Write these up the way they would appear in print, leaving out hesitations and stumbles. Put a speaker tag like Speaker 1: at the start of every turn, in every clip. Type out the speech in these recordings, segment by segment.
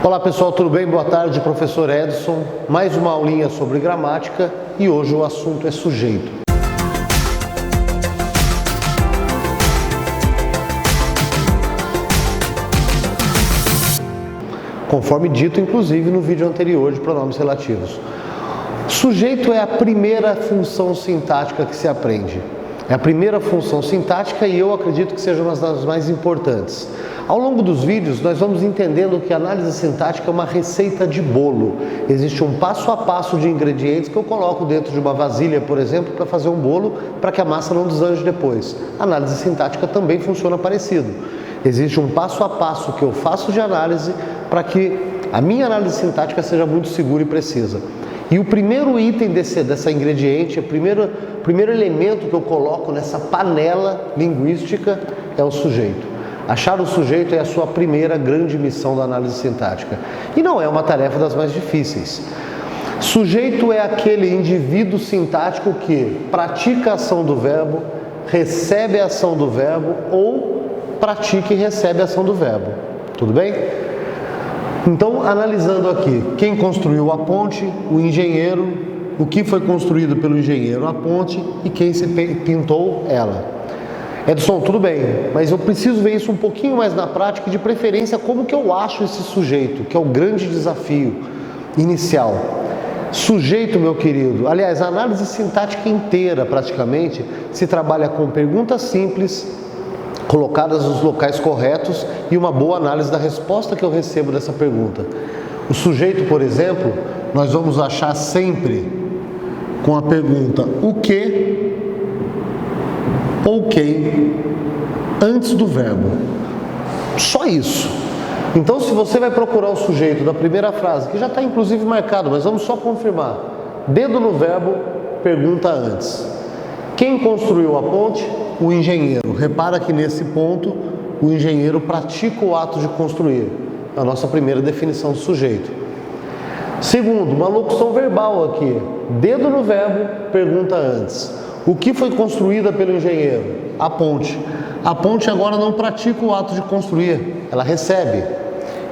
Speaker 1: Olá pessoal, tudo bem? Boa tarde, professor Edson. Mais uma aulinha sobre gramática e hoje o assunto é sujeito. Conforme dito, inclusive, no vídeo anterior de pronomes relativos. Sujeito é a primeira função sintática que se aprende. É a primeira função sintática e eu acredito que seja uma das mais importantes. Ao longo dos vídeos, nós vamos entendendo que a análise sintática é uma receita de bolo. Existe um passo a passo de ingredientes que eu coloco dentro de uma vasilha, por exemplo, para fazer um bolo, para que a massa não desanje depois. A análise sintática também funciona parecido. Existe um passo a passo que eu faço de análise para que a minha análise sintática seja muito segura e precisa. E o primeiro item dessa ingrediente, o primeiro elemento que eu coloco nessa panela linguística é o sujeito. Achar o sujeito é a sua primeira grande missão da análise sintática. E não é uma tarefa das mais difíceis. Sujeito é aquele indivíduo sintático que pratica a ação do verbo, recebe a ação do verbo ou pratica e recebe a ação do verbo. Tudo bem? Então, analisando aqui, quem construiu a ponte, o engenheiro, o que foi construído pelo engenheiro, a ponte, e quem se pintou ela. Edson, tudo bem, mas eu preciso ver isso um pouquinho mais na prática, de preferência como que eu acho esse sujeito, que é o grande desafio inicial. Sujeito, meu querido, aliás, a análise sintática inteira, praticamente, se trabalha com perguntas simples, colocadas nos locais corretos e uma boa análise da resposta que eu recebo dessa pergunta. O sujeito, por exemplo, nós vamos achar sempre com a pergunta o que ou quem antes do verbo. Só isso. Então, se você vai procurar o sujeito da primeira frase, que já está inclusive marcado, mas vamos só confirmar. Dedo no verbo, pergunta antes. Quem construiu a ponte? O engenheiro. Repara que nesse ponto o engenheiro pratica o ato de construir. A nossa primeira definição do sujeito. Segundo, uma locução verbal aqui. Dedo no verbo, pergunta antes. O que foi construída pelo engenheiro? A ponte. A ponte agora não pratica o ato de construir, ela recebe.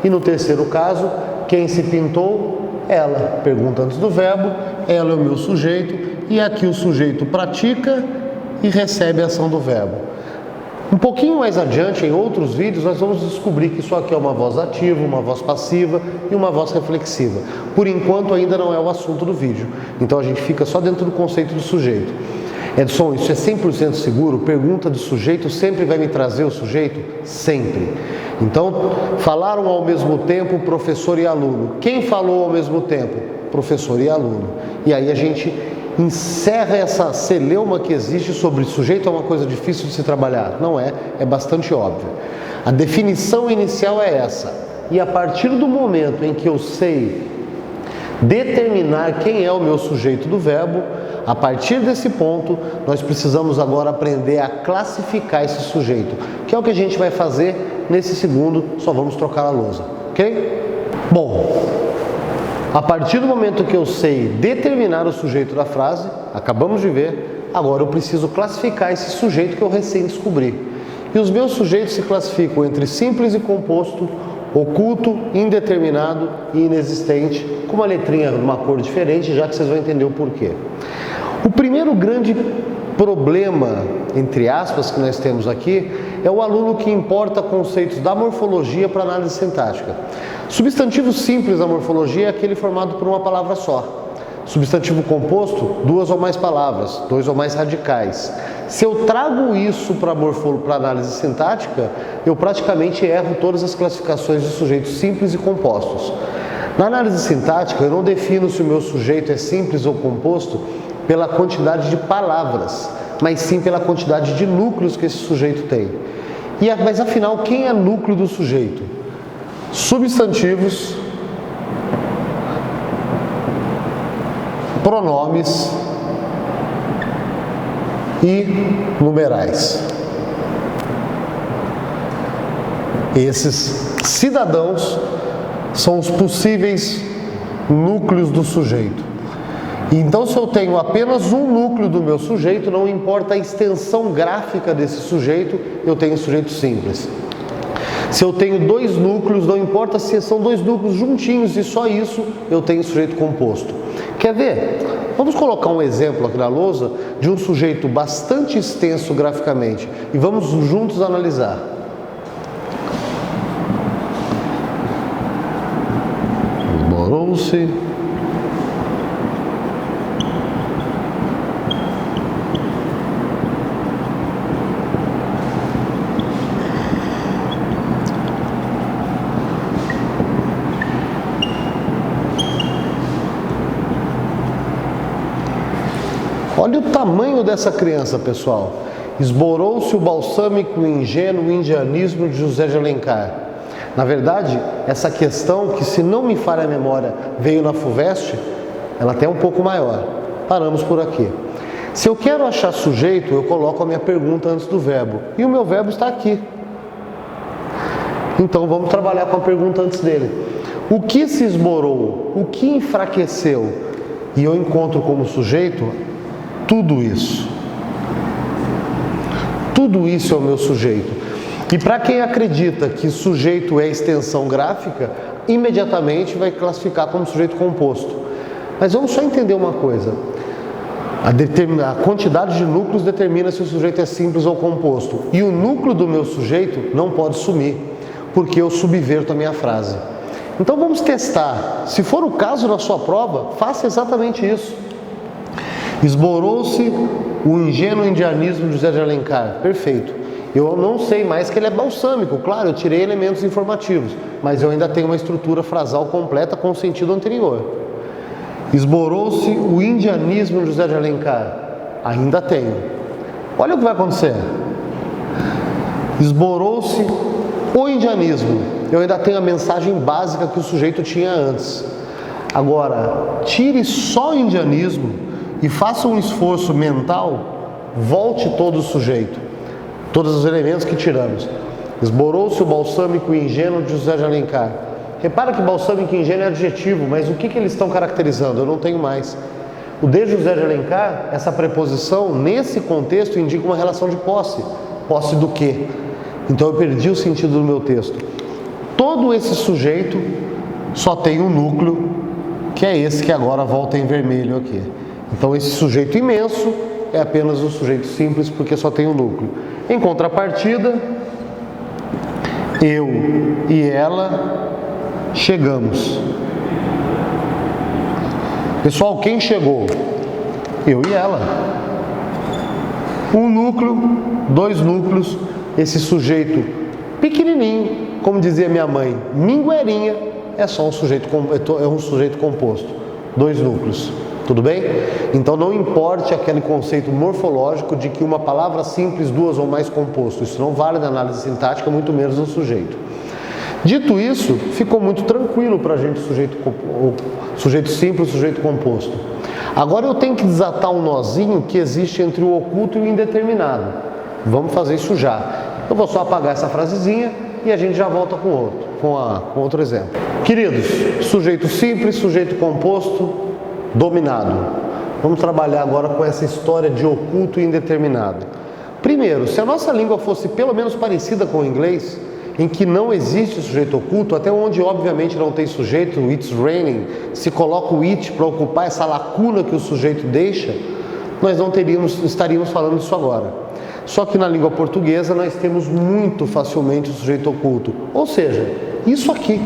Speaker 1: E no terceiro caso, quem se pintou? Ela. Pergunta antes do verbo, ela é o meu sujeito, e aqui o sujeito pratica e recebe a ação do verbo. Um pouquinho mais adiante, em outros vídeos, nós vamos descobrir que isso aqui é uma voz ativa, uma voz passiva e uma voz reflexiva. Por enquanto ainda não é o assunto do vídeo, então a gente fica só dentro do conceito do sujeito. Edson, isso é 100% seguro? Pergunta de sujeito sempre vai me trazer o sujeito? Sempre. Então, falaram ao mesmo tempo professor e aluno. Quem falou ao mesmo tempo? Professor e aluno. E aí a gente encerra essa celeuma que existe sobre sujeito é uma coisa difícil de se trabalhar. Não é, é bastante óbvio. A definição inicial é essa. E a partir do momento em que eu sei determinar quem é o meu sujeito do verbo, a partir desse ponto, nós precisamos agora aprender a classificar esse sujeito, que é o que a gente vai fazer nesse segundo, só vamos trocar a lousa, ok? Bom, a partir do momento que eu sei determinar o sujeito da frase, acabamos de ver, agora eu preciso classificar esse sujeito que eu recém descobri. E os meus sujeitos se classificam entre simples e composto, oculto, indeterminado e inexistente, com uma letrinha de uma cor diferente, já que vocês vão entender o porquê. O primeiro grande problema, entre aspas, que nós temos aqui, é o aluno que importa conceitos da morfologia para análise sintática. Substantivo simples da morfologia é aquele formado por uma palavra só. Substantivo composto, duas ou mais palavras, dois ou mais radicais. Se eu trago isso para análise sintática, eu praticamente erro todas as classificações de sujeitos simples e compostos. Na análise sintática, eu não defino se o meu sujeito é simples ou composto pela quantidade de palavras, mas sim pela quantidade de núcleos que esse sujeito tem. Mas afinal, quem é núcleo do sujeito? Substantivos, pronomes e numerais. Esses cidadãos são os possíveis núcleos do sujeito. Então, se eu tenho apenas um núcleo do meu sujeito, não importa a extensão gráfica desse sujeito, eu tenho sujeito simples. Se eu tenho dois núcleos, não importa se são dois núcleos juntinhos e só isso, eu tenho sujeito composto. Quer ver? Vamos colocar um exemplo aqui na lousa de um sujeito bastante extenso graficamente e vamos juntos analisar. Esborou-se. Olha o tamanho dessa criança, pessoal. Esborou-se o balsâmico e ingênuo indianismo de José de Alencar. Na verdade, essa questão, que se não me falha a memória, veio na FUVEST, ela até é um pouco maior. Paramos por aqui. Se eu quero achar sujeito, eu coloco a minha pergunta antes do verbo. E o meu verbo está aqui. Então vamos trabalhar com a pergunta antes dele. O que se esborou? O que enfraqueceu? E eu encontro como sujeito tudo isso. Tudo isso é o meu sujeito. E para quem acredita que sujeito é extensão gráfica, imediatamente vai classificar como sujeito composto. Mas vamos só entender uma coisa. A quantidade de núcleos determina se o sujeito é simples ou composto. E o núcleo do meu sujeito não pode sumir, porque eu subverto a minha frase. Então vamos testar. Se for o caso na sua prova, faça exatamente isso. Esborou-se o ingênuo indianismo de José de Alencar. Perfeito. Eu não sei mais que ele é balsâmico. Claro, eu tirei elementos informativos, mas eu ainda tenho uma estrutura frasal completa com o sentido anterior. Esborou-se o indianismo de José de Alencar. Ainda tenho. Olha o que vai acontecer. Esborou-se o indianismo. Eu ainda tenho a mensagem básica que o sujeito tinha antes. Agora, tire só o indianismo e faça um esforço mental, volte todo o sujeito, todos os elementos que tiramos. Esborou-se o balsâmico e ingênuo de José de Alencar. Repara que balsâmico e ingênuo é adjetivo, mas o que eles estão caracterizando? Eu não tenho mais. O de José de Alencar, essa preposição, nesse contexto, indica uma relação de posse. Posse do quê? Então eu perdi o sentido do meu texto. Todo esse sujeito só tem um núcleo, que é esse que agora volta em vermelho aqui. Então esse sujeito imenso é apenas um sujeito simples, porque só tem um núcleo. Em contrapartida, eu e ela chegamos. Pessoal, quem chegou? Eu e ela. Um núcleo, dois núcleos, esse sujeito pequenininho, como dizia minha mãe, minguerinha, é só um sujeito composto. Dois núcleos. Tudo bem? Então não importe aquele conceito morfológico de que uma palavra simples, duas ou mais composto. Isso não vale na análise sintática, muito menos no sujeito. Dito isso, ficou muito tranquilo para a gente sujeito simples e sujeito composto. Agora eu tenho que desatar um nozinho que existe entre o oculto e o indeterminado. Vamos fazer isso já. Eu vou só apagar essa frasezinha e a gente já volta com outro exemplo. Queridos, sujeito simples, sujeito composto, dominado. Vamos trabalhar agora com essa história de oculto e indeterminado. Primeiro, se a nossa língua fosse pelo menos parecida com o inglês, em que não existe sujeito oculto, até onde obviamente não tem sujeito, it's raining, se coloca o it para ocupar essa lacuna que o sujeito deixa, nós não estaríamos falando disso agora. Só que na língua portuguesa nós temos muito facilmente o sujeito oculto, ou seja, isso aqui.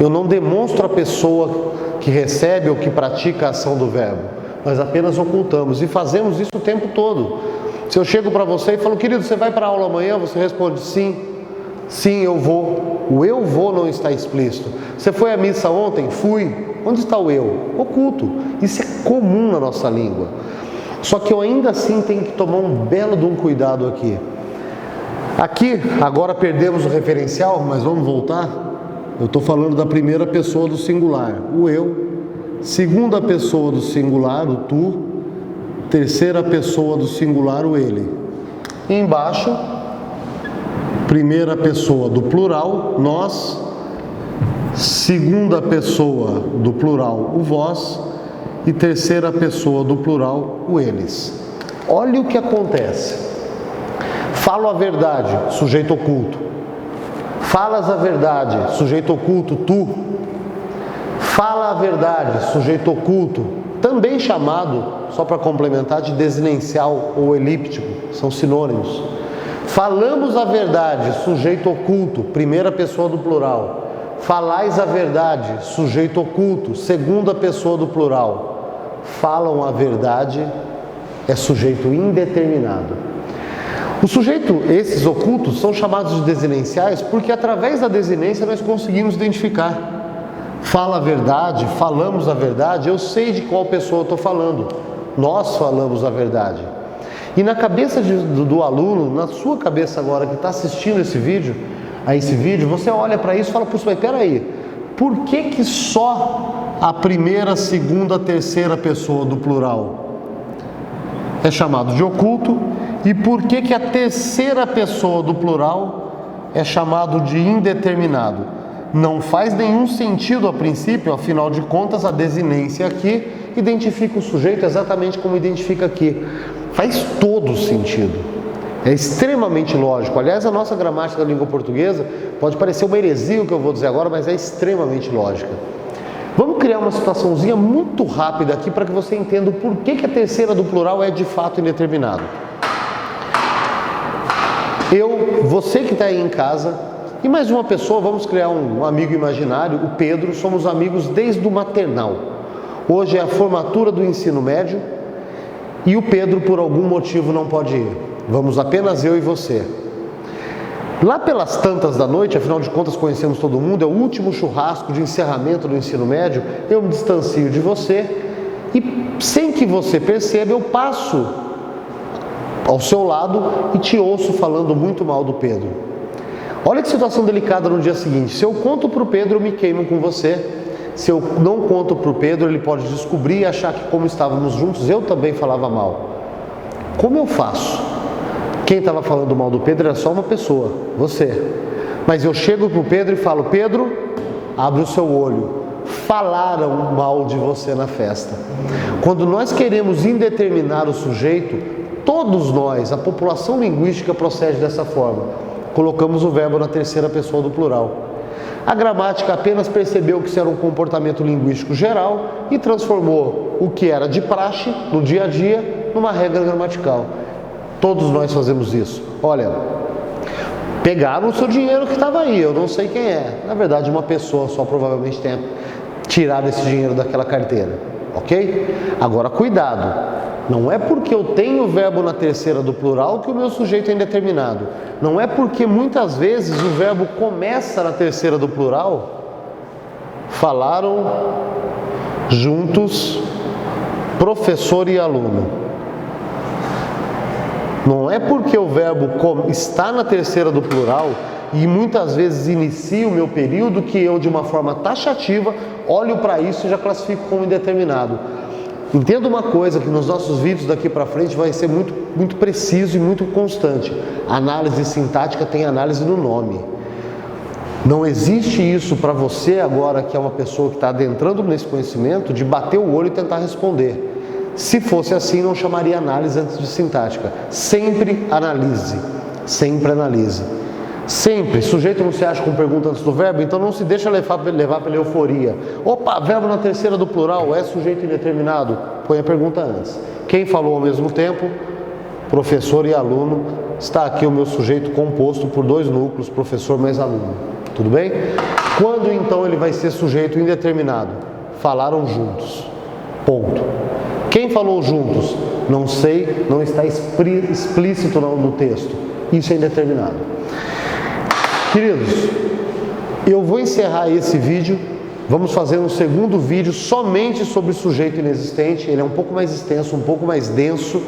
Speaker 1: Eu não demonstro a pessoa que recebe ou que pratica a ação do verbo. Nós apenas ocultamos e fazemos isso o tempo todo. Se eu chego para você e falo, querido, você vai para a aula amanhã? Você responde sim. Sim, eu vou. O eu vou não está explícito. Você foi à missa ontem? Fui. Onde está o eu? Oculto. Isso é comum na nossa língua. Só que eu ainda assim tenho que tomar um belo de um cuidado aqui. Aqui, agora perdemos o referencial, mas vamos voltar. Eu estou falando da primeira pessoa do singular, o eu. Segunda pessoa do singular, o tu. Terceira pessoa do singular, o ele. E embaixo, primeira pessoa do plural, nós. Segunda pessoa do plural, o vós. E terceira pessoa do plural, o eles. Olha o que acontece. Falo a verdade, sujeito oculto. Falas a verdade, sujeito oculto, tu. Fala a verdade, sujeito oculto, também chamado, só para complementar, de desinencial ou elíptico, são sinônimos. Falamos a verdade, sujeito oculto, primeira pessoa do plural. Falais a verdade, sujeito oculto, segunda pessoa do plural. Falam a verdade é sujeito indeterminado. O sujeito, esses ocultos, são chamados de desinenciais porque através da desinência nós conseguimos identificar. Fala a verdade, falamos a verdade, eu sei de qual pessoa eu estou falando. Nós falamos a verdade. E na cabeça do aluno, na sua cabeça agora que está assistindo esse vídeo, você olha para isso e fala, puxa, mas peraí, por que só a primeira, segunda, terceira pessoa do plural é chamado de oculto e por que a terceira pessoa do plural é chamado de indeterminado? Não faz nenhum sentido a princípio, afinal de contas a desinência aqui identifica o sujeito exatamente como identifica aqui. Faz todo sentido. É extremamente lógico. Aliás, a nossa gramática da língua portuguesa pode parecer uma heresia o que eu vou dizer agora, mas é extremamente lógica. Vamos criar uma situaçãozinha muito rápida aqui para que você entenda o porquê que a terceira do plural é de fato indeterminado. Você que está aí em casa, e mais uma pessoa, vamos criar um amigo imaginário, o Pedro, somos amigos desde o maternal. Hoje é a formatura do ensino médio e o Pedro, por algum motivo, não pode ir. Vamos apenas eu e você. Lá pelas tantas da noite, afinal de contas conhecemos todo mundo, é o último churrasco de encerramento do ensino médio, eu me distancio de você e sem que você perceba eu passo ao seu lado e te ouço falando muito mal do Pedro. Olha que situação delicada no dia seguinte. Se eu conto para o Pedro, eu me queimo com você. Se eu não conto para o Pedro, ele pode descobrir e achar que como estávamos juntos, eu também falava mal. Como eu faço? Quem estava falando mal do Pedro era só uma pessoa, você. Mas eu chego para o Pedro e falo, Pedro, abre o seu olho. Falaram mal de você na festa. Quando nós queremos indeterminar o sujeito, todos nós, a população linguística procede dessa forma. Colocamos o verbo na terceira pessoa do plural. A gramática apenas percebeu que isso era um comportamento linguístico geral e transformou o que era de praxe, no dia a dia, numa regra gramatical. Todos nós fazemos isso. Olha, pegaram o seu dinheiro que estava aí, eu não sei quem é. Na verdade, uma pessoa só provavelmente tenha tirado esse dinheiro daquela carteira. Ok? Agora, cuidado. Não é porque eu tenho o verbo na terceira do plural que o meu sujeito é indeterminado. Não é porque muitas vezes o verbo começa na terceira do plural. Falaram juntos professor e aluno. Não é porque o verbo está na terceira do plural e muitas vezes inicia o meu período que eu, de uma forma taxativa, olho para isso e já classifico como indeterminado. Entenda uma coisa, que nos nossos vídeos daqui para frente vai ser muito preciso e muito constante. A análise sintática tem análise no nome. Não existe isso para você agora, que é uma pessoa que está adentrando nesse conhecimento, de bater o olho e tentar responder. Se fosse assim, não chamaria análise antes de sintática. Sempre analise. Sempre analise. Sempre. Sujeito não se acha com pergunta antes do verbo, então não se deixa levar pela euforia. Opa, verbo na terceira do plural, é sujeito indeterminado? Põe a pergunta antes. Quem falou ao mesmo tempo? Professor e aluno. Está aqui o meu sujeito composto por dois núcleos, professor mais aluno. Tudo bem? Quando então ele vai ser sujeito indeterminado? Falaram juntos. Ponto. Quem falou juntos? Não sei, não está explícito no texto. Isso é indeterminado. Queridos, eu vou encerrar esse vídeo. Vamos fazer um segundo vídeo somente sobre sujeito inexistente. Ele é um pouco mais extenso, um pouco mais denso.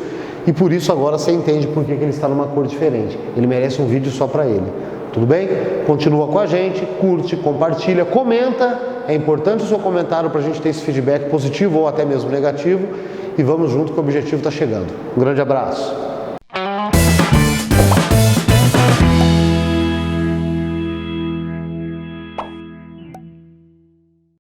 Speaker 1: E por isso agora você entende por que ele está numa cor diferente. Ele merece um vídeo só para ele. Tudo bem? Continua com a gente, curte, compartilha, comenta. É importante o seu comentário para a gente ter esse feedback positivo ou até mesmo negativo. E vamos junto que o objetivo está chegando. Um grande abraço.